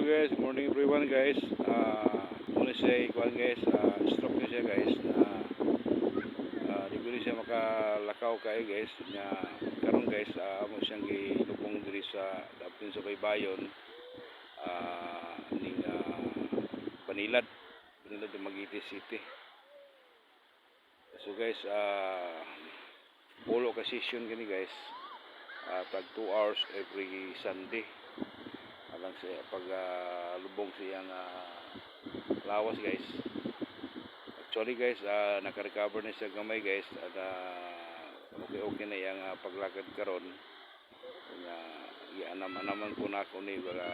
guys, good morning everyone guys. Muna siya ikuan guys, stroke na siya guys. Di ko siya makalakaw kayo guys. Karon guys, amo siyang gilubong diri sa dapin sa Baybayon. Ning Banilad ng Magiti City. So guys, polo ka session gani guys. Tag 2 hours every Sunday. Alang siya pag lubong siyang lawas guys. Actually guys, naka-recover na siya gamay guys at okay na yang paglakad karon. Ianam-anaman po na ako ni wala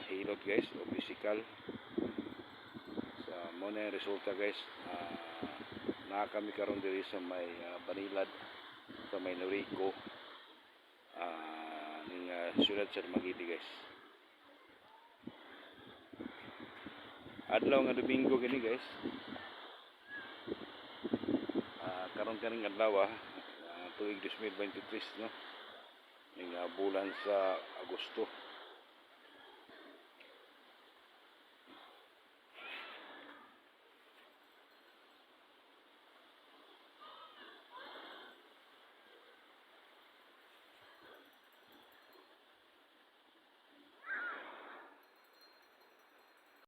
hilot guys o physical. Sa mo na yung resulta guys. Na kami karon diri sa may Banilad, sa may Norico, ning siyudad sa Magiti guys. Adlaw nga Domingo gani guys. Karon kaning adlaw tuig 2023 no. Ning bulan sa Agosto.